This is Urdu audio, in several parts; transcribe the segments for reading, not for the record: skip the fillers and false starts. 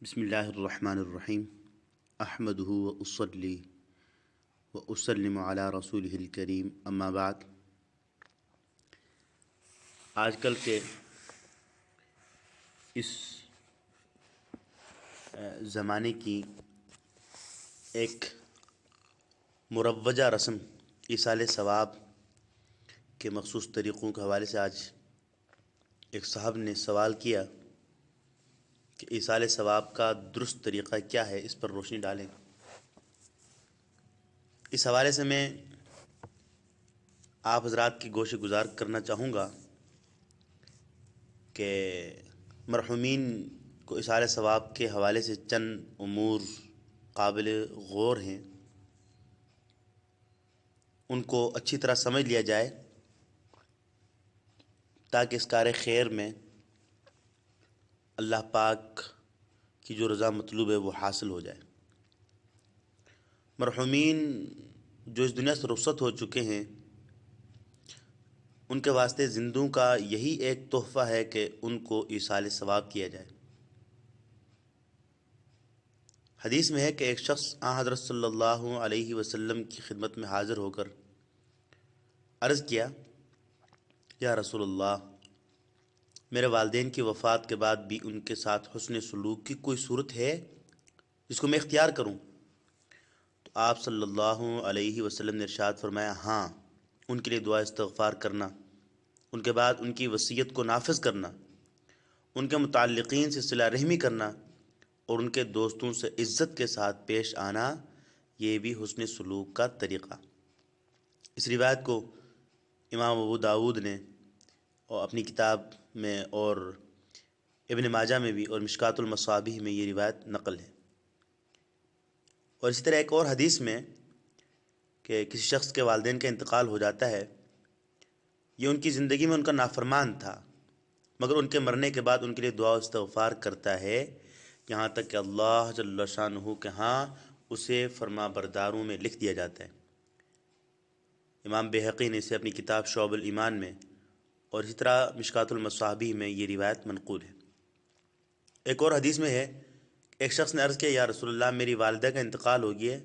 بسم اللہ الرحمن الرحیم احمدہ واصلی واسلم علی رسولہ الکریم اما بعد۔ آج کل کے اس زمانے کی ایک مروجہ رسم ایصال ثواب کے مخصوص طریقوں کے حوالے سے آج ایک صاحب نے سوال کیا کہ ایصال ثواب کا درست طریقہ کیا ہے، اس پر روشنی ڈالیں۔ اس حوالے سے میں آپ حضرات کی گوش گزار کرنا چاہوں گا کہ مرحومین کو ایصال ثواب کے حوالے سے چند امور قابل غور ہیں، ان کو اچھی طرح سمجھ لیا جائے تاکہ اس کار خیر میں اللہ پاک کی جو رضا مطلوب ہے وہ حاصل ہو جائے۔ مرحومین جو اس دنیا سے رخصت ہو چکے ہیں، ان کے واسطے زندوں کا یہی ایک تحفہ ہے کہ ان کو ایصال ثواب کیا جائے۔ حدیث میں ہے کہ ایک شخص حضرت صلی اللہ علیہ وسلم کی خدمت میں حاضر ہو کر عرض کیا، یا رسول اللہ، میرے والدین کی وفات کے بعد بھی ان کے ساتھ حسن سلوک کی کوئی صورت ہے جس کو میں اختیار کروں؟ تو آپ صلی اللہ علیہ وسلم نے ارشاد فرمایا، ہاں، ان کے لیے دعا استغفار کرنا، ان کے بعد ان کی وصیت کو نافذ کرنا، ان کے متعلقین سے صلہ رحمی کرنا اور ان کے دوستوں سے عزت کے ساتھ پیش آنا، یہ بھی حسن سلوک کا طریقہ۔ اس روایت کو امام ابو داود نے اور اپنی کتاب میں اور ابن ماجہ میں بھی اور مشکات المصابیح میں یہ روایت نقل ہے۔ اور اسی طرح ایک اور حدیث میں کہ کسی شخص کے والدین کا انتقال ہو جاتا ہے، یہ ان کی زندگی میں ان کا نافرمان تھا، مگر ان کے مرنے کے بعد ان کے لیے دعا و استغفار کرتا ہے، یہاں تک کہ اللہ جل شانہ کے ہاں اسے فرما برداروں میں لکھ دیا جاتا ہے۔ امام بہقی نے اسے اپنی کتاب شعب الایمان میں اور اسی طرح مشکات المصابیح میں یہ روایت منقول ہے۔ ایک اور حدیث میں ہے، ایک شخص نے عرض کیا، یا رسول اللہ، میری والدہ کا انتقال ہو گیا ہے،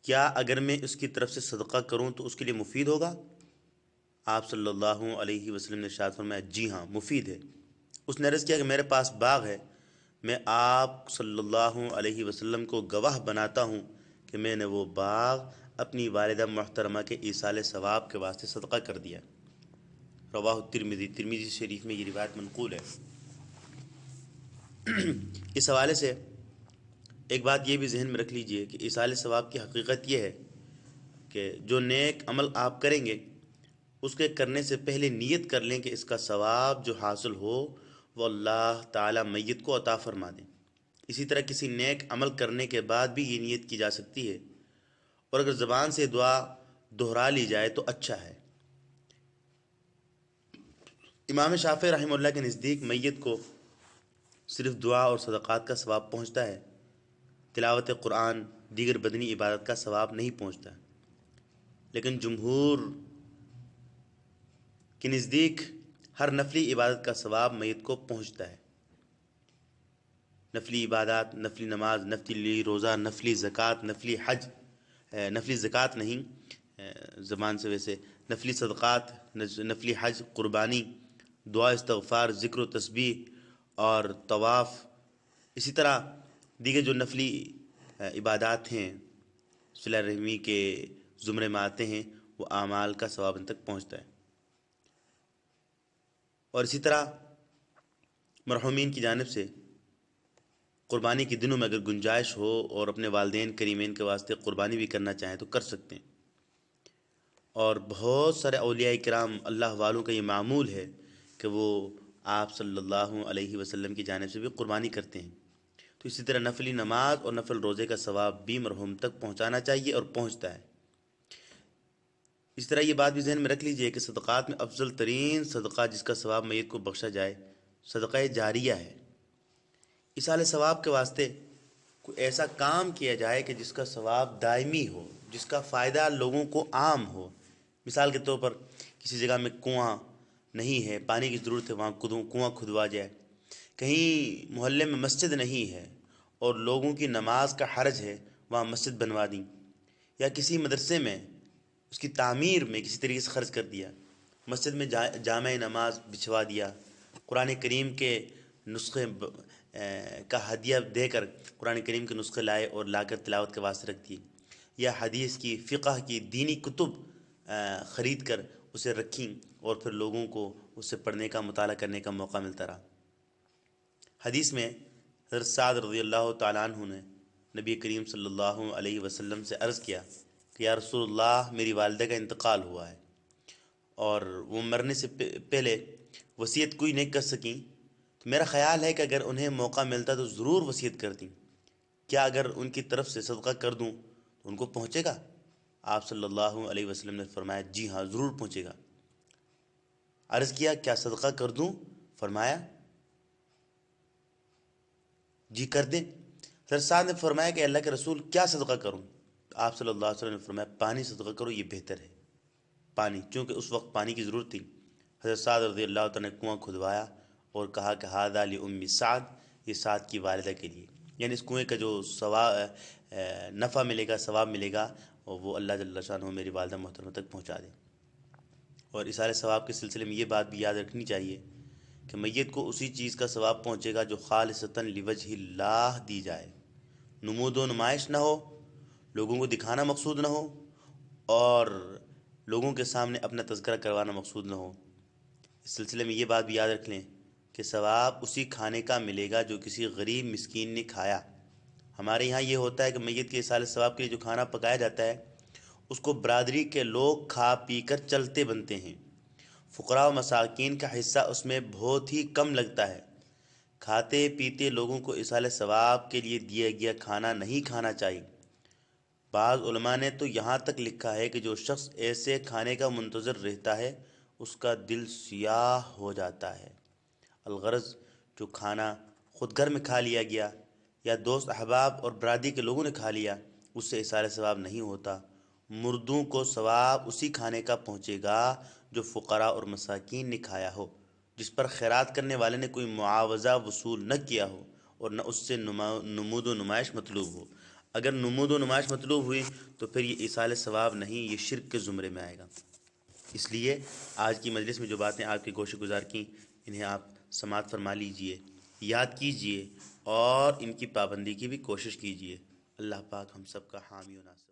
کیا اگر میں اس کی طرف سے صدقہ کروں تو اس کے لیے مفید ہوگا؟ آپ صلی اللہ علیہ وسلم نے ارشاد فرمایا، جی ہاں، مفید ہے۔ اس نے عرض کیا کہ میرے پاس باغ ہے، میں آپ صلی اللہ علیہ وسلم کو گواہ بناتا ہوں کہ میں نے وہ باغ اپنی والدہ محترمہ کے ایصال ثواب کے واسطے صدقہ کر دیا۔ رواہ ترمذی شریف میں یہ روایت منقول ہے۔ اس حوالے سے ایک بات یہ بھی ذہن میں رکھ لیجئے کہ ایصال ثواب کی حقیقت یہ ہے کہ جو نیک عمل آپ کریں گے اس کے کرنے سے پہلے نیت کر لیں کہ اس کا ثواب جو حاصل ہو وہ اللہ تعالیٰ میت کو عطا فرما دیں۔ اسی طرح کسی نیک عمل کرنے کے بعد بھی یہ نیت کی جا سکتی ہے، اور اگر زبان سے دعا دہرا لی جائے تو اچھا ہے۔ امام شافعی رحمہ اللہ کے نزدیک میت کو صرف دعا اور صدقات کا ثواب پہنچتا ہے، تلاوت قرآن، دیگر بدنی عبادت کا ثواب نہیں پہنچتا۔ لیکن جمہور کے نزدیک ہر نفلی عبادت کا ثواب میت کو پہنچتا ہے۔ نفلی عبادات، نفلی نماز، نفلی روزہ، نفلی زکوٰۃ، نفلی حج، نفلی زکوٰۃ نہیں، زبان سے ویسے نفلی صدقات، نفلی حج، قربانی، دعا استغفار، ذکر و تسبیح اور طواف، اسی طرح دیگر جو نفلی عبادات ہیں، صلہ رحمی کے زمرے میں آتے ہیں، وہ اعمال کا ثواب ان تک پہنچتا ہے۔ اور اسی طرح مرحومین کی جانب سے قربانی کے دنوں میں اگر گنجائش ہو اور اپنے والدین کریمین کے واسطے قربانی بھی کرنا چاہیں تو کر سکتے ہیں۔ اور بہت سارے اولیاء کرام اللہ والوں کا یہ معمول ہے کہ وہ آپ صلی اللہ علیہ وسلم کی جانب سے بھی قربانی کرتے ہیں۔ تو اسی طرح نفلی نماز اور نفل روزے کا ثواب بھی مرحوم تک پہنچانا چاہیے اور پہنچتا ہے۔ اس طرح یہ بات بھی ذہن میں رکھ لیجئے کہ صدقات میں افضل ترین صدقہ جس کا ثواب میت کو بخشا جائے صدقہ جاریہ ہے۔ ایصال ثواب کے واسطے کوئی ایسا کام کیا جائے کہ جس کا ثواب دائمی ہو، جس کا فائدہ لوگوں کو عام ہو۔ مثال کے طور پر کسی جگہ میں کنواں نہیں ہے، پانی کی ضرورت ہے، وہاں کنواں کھدوا جائے، کہیں محلے میں مسجد نہیں ہے اور لوگوں کی نماز کا حرج ہے، وہاں مسجد بنوا دی، یا کسی مدرسے میں اس کی تعمیر میں کسی طریقے سے خرچ کر دیا، مسجد میں جامع نماز بچھوا دیا، قرآن کریم کے نسخے کا ہدیہ دے کر قرآن کریم کے نسخے لائے اور لا کر تلاوت کے واسطے رکھ دیے، یا حدیث کی، فقہ کی، دینی کتب خرید کر اسے رکھیں اور پھر لوگوں کو اس سے پڑھنے کا، مطالعہ کرنے کا موقع ملتا رہا۔ حدیث میں حضرت سعد رضی اللہ تعالیٰ عنہ نے نبی کریم صلی اللہ علیہ وسلم سے عرض کیا کہ یا رسول اللہ، میری والدہ کا انتقال ہوا ہے اور وہ مرنے سے پہلے وصیت کوئی نہیں کر سکیں، تو میرا خیال ہے کہ اگر انہیں موقع ملتا تو ضرور وصیت کرتیں، کیا اگر ان کی طرف سے صدقہ کر دوں تو ان کو پہنچے گا؟ آپ صلی اللہ علیہ وسلم نے فرمایا جی ہاں، ضرور پہنچے گا۔ عرض کیا کیا صدقہ کر دوں؟ فرمایا جی کر دیں۔ حضرت سعد نے فرمایا کہ اللہ کے رسول کیا صدقہ کروں؟ آپ صلی اللہ علیہ وسلم نے فرمایا پانی صدقہ کرو، یہ بہتر ہے، پانی، چونکہ اس وقت پانی کی ضرورت تھی۔ حضرت سعد رضی اللہ تعالیٰ نے کنواں کھدوایا اور کہا کہ ھذا لأم سعد، یہ سعد کی والدہ کے لیے، یعنی اس کنویں کا جو نفع ملے گا، ثواب ملے گا، اور وہ اللہ جل شانہ میری والدہ محترمہ تک پہنچا دیں۔ اور اصالہ ثواب کے سلسلے میں یہ بات بھی یاد رکھنی چاہیے کہ میت کو اسی چیز کا ثواب پہنچے گا جو خالصتاً لوجہ اللہ دی جائے، نمود و نمائش نہ ہو، لوگوں کو دکھانا مقصود نہ ہو، اور لوگوں کے سامنے اپنا تذکرہ کروانا مقصود نہ ہو۔ اس سلسلے میں یہ بات بھی یاد رکھ لیں کہ ثواب اسی کھانے کا ملے گا جو کسی غریب مسکین نے کھایا۔ ہمارے یہاں یہ ہوتا ہے کہ میت کے اصالہ ثواب کے لیے جو کھانا پکایا جاتا ہے اس کو برادری کے لوگ کھا پی کر چلتے بنتے ہیں، فقراء و مساکین کا حصہ اس میں بہت ہی کم لگتا ہے۔ کھاتے پیتے لوگوں کو اصالہ ثواب کے لیے دیا گیا کھانا نہیں کھانا چاہیے۔ بعض علماء نے تو یہاں تک لکھا ہے کہ جو شخص ایسے کھانے کا منتظر رہتا ہے اس کا دل سیاہ ہو جاتا ہے۔ الغرض جو کھانا خود گھر میں کھا لیا گیا یا دوست احباب اور برادری کے لوگوں نے کھا لیا، اس سے اصالہ ثواب نہیں ہوتا۔ مردوں کو ثواب اسی کھانے کا پہنچے گا جو فقراء اور مساکین نے کھایا ہو، جس پر خیرات کرنے والے نے کوئی معاوضہ وصول نہ کیا ہو اور نہ اس سے نمود و نمائش مطلوب ہو۔ اگر نمود و نمائش مطلوب ہوئی تو پھر یہ ایصال ثواب نہیں، یہ شرک کے زمرے میں آئے گا۔ اس لیے آج کی مجلس میں جو باتیں آپ کے گوشے گزار کیں، انہیں آپ سماعت فرما لیجئے، یاد کیجئے اور ان کی پابندی کی بھی کوشش کیجئے۔ اللہ پاک ہم سب کا حامی و ناصر۔